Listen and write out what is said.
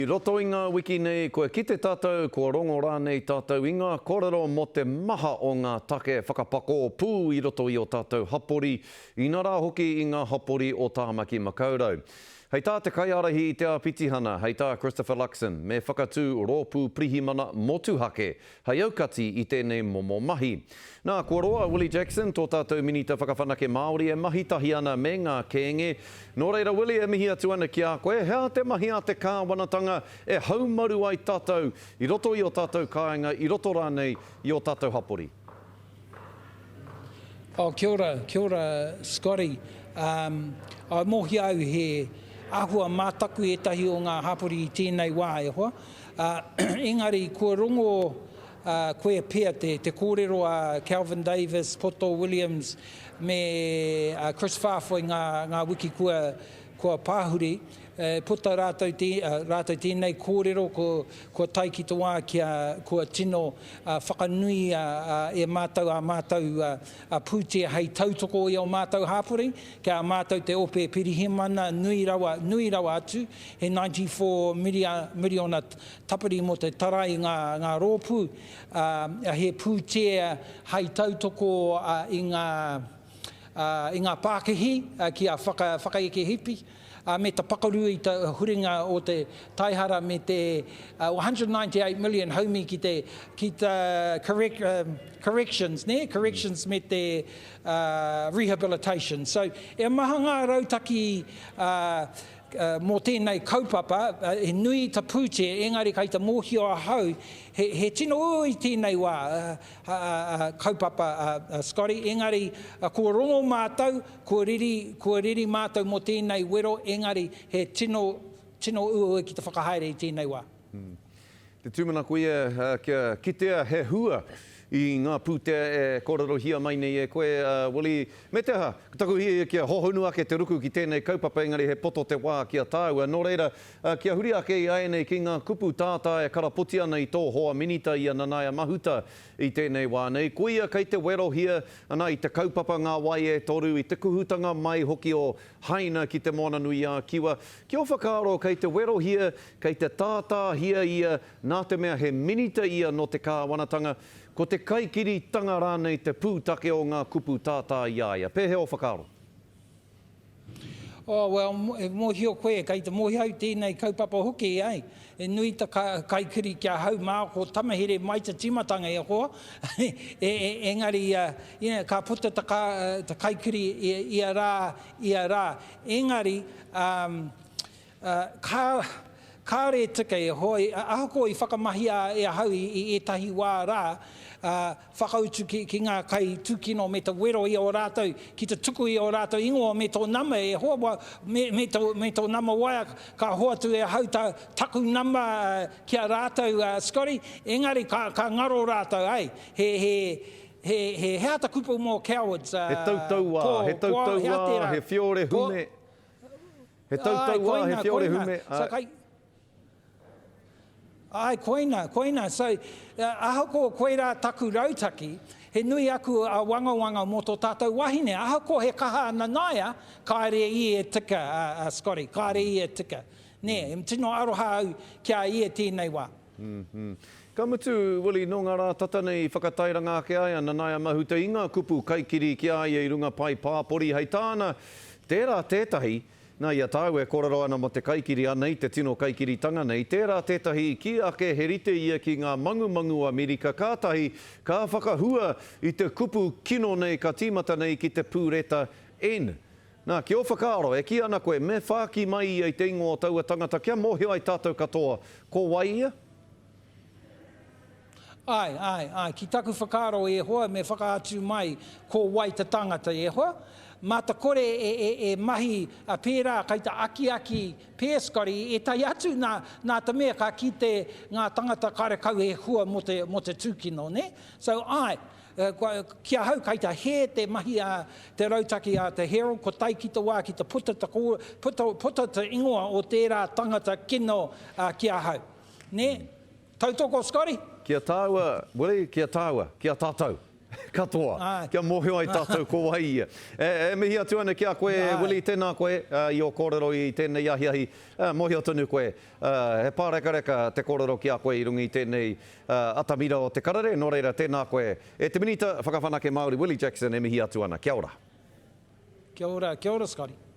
I roto i ngā wiki nei, koe ki te tātou, ko rongo rānei tātou i ngā kōrero mo te maha o ngā take whakapako pū i roto i o tātou hapori, i nā rā hoki i ngā hapori o Tāmaki Makaurau. Hei tā te kaiarahi i te Pitihana, hei tā Christopher Luxon, me whakatū rōpū prihimana motuhake, hei aukati i tēnei momo mahi. Nā, kua roa Willie Jackson, tō tātou minita whakawhanake Māori e mahi tahi ana me ngā kēnge. Nō reira, Willie, e mihi atu ana ki a koe, hea te mahi a te kāwanatanga e haumaru ai tātou, i roto i o tātou kāinga, i roto rānei i o tātou hapori. Kia ora, Scotty. Ai mohi au he ahua mātaku e tahi o ngā hapori i tēnei wā e hoa. Engari, kua rongo koe pēr te kōrero a Calvin Davis, Poto Williams me Chris Farfoy ngā wiki kua pāhuri. Puta rātou tēnei kōrero ko tai ki te wā kua tino whakanui e mātou pūtea hei tautoko i o mātou hāpori, kia mātou te ope pirihimana nui rawa atu, he 94 miliona tapiri mo te tarai ngā rōpū, he pūtea hei tautoko i ngā Pākehi, kia whakaeke hipi, me te pakaru i te huringa o te taihara me te 198 million haumi ki te corrections, ne? Corrections me te rehabilitation. So, e maha ngā rautaki mō tēnei kaupapa, e nui ta pūte, engari kai te mōhio a hau, he tino ui tēnei wā kaupapa, Scotty, engari kua rongo mātou, kua riri mātou mō tēnei wero, engari he tino ui ki te whakahaere i tēnei wā. Te tūmana koe kia kitea he hua i ngā pūtea e kōrero hia mai nei e koe, Willie, me te ha, taku hi kia hohonu ake te ruku ki tēnei kaupapa engari he poto te wā kia tāua. Nō reira, kia huri ake i ai nei ki ngā kupu tātā e karapoti ana i tō hoa minita i ananaia mahuta i tēnei wā nei. Kuia kei te wero hia ana i te kaupapa ngā wai e toru, i te kuhutanga mai hoki o haina ki te moana nui a kiwa. Kia whakaaro kei te wero hia, kei te tātā hia ia, nā te mea he minita ia no te kāwanatanga, ko te kaikiri tanga rānei te pūtake o ngā kupu tātā iaia. Pēhe o whakaaro? Well, mohi o koe, kei te mohi hau tēnei kaupapa hoki, ai. E nui ta kaikiri kia hau mā, ko tamahere mai te timatanga e hoa. Engari, ka puta ta kaikiri ia rā. Engari, kāre tika e hoi, ahako i whakamahi e hau i etahi wā rā, whakautu ki ngā kai tūkino me te wero i o rātou, ki te tuku i o rātou ingoa me tō nama e hoa, me tō nama waia, ka hoa tu e hau taku nama kia rātou, Scotty, engari ka ngaro rātou, ai, he heata kupu mō cowards. He tautau wā, he whiore hume. He tautau wā, he whiore hume. Ai, koina. So, ahako koe rā taku rautaki, he nui aku a wanga mō tō tātou wahine. Ahako he kaha ananaia, kāre i e tika, Scotty, kāre i e tika. Ne, tino aroha au kia i e tēnei wā. Ka mutu, Willie, no ngā rā tata nei whakatairanga ke ai ananaia mahuta i ngā kupu kaikiri ki ai i runga pai pāpori. Hei tāna, tērā tētahi, nā ia tāu e kōrero ana mo te kaikiri anei, te tino kaikiri tanga nei. Tērā tētahi ki ake he rite ia ki ngā mangu Amerika. Kātahi ka whakahua i te kupu kino nei, ka tīmata nei ki te pūreta N. Nā, ki o whakaaro, e ki ana koe, me whāki mai ia i te ingoa taua tangata, kia mohi ai tātou katoa, ko wai ia? Ai, ki taku whakaaro e hoa, me whakaatu mai, ko wai te tangata e hoa. Mā ta kore e mahi a pērā, kai ta aki pēskari, e tai atu nā ta mea ka ki te ngā tangata karekau e hua mo te tūkino, ne? So, kia hau kai ta he te mahi a te rautaki a te Herald, ko tai ki te wā, ki te puta te ingoa o tērā tangata kino kia hau. Ne? Tautoko, Scotty? Kia tāua, Willie, kia tāua, kia tātou. Katoa. Ai. Kia mohio ai tātou ko wai ia. E mihi atu ana kia koe, Willie, tēnā koe, i o kōrero i tēnei ahi. Mohio tonu koe. He pārekareka te kōrero kia koe i rungi tēnei atamira o te karare. Nō reira, tēnā koe. E te minita whakawhanake Māori, Willie Jackson, e mihi atu ana. Kia ora. Kia ora, Scotty.